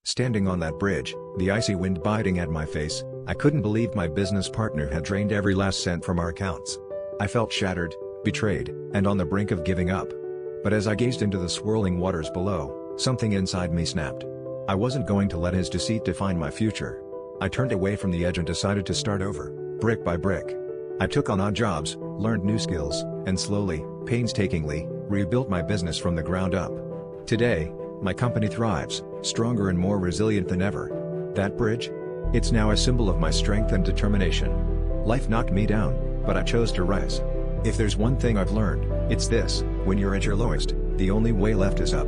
Standing on that bridge, the icy wind biting at my face, I couldn't believe my business partner had drained every last cent from our accounts. I felt shattered, betrayed, and on the brink of giving up. But as I gazed into the swirling waters below, something inside me snapped. I wasn't going to let his deceit define my future. I turned away from the edge and decided to start over, brick by brick. I took on odd jobs, learned new skills, and slowly, painstakingly, rebuilt my business from the ground up. Today, my company thrives, stronger and more resilient than ever. That bridge? It's now a symbol of my strength and determination. Life knocked me down, but I chose to rise. If there's one thing I've learned, it's this: when you're at your lowest, the only way left is up.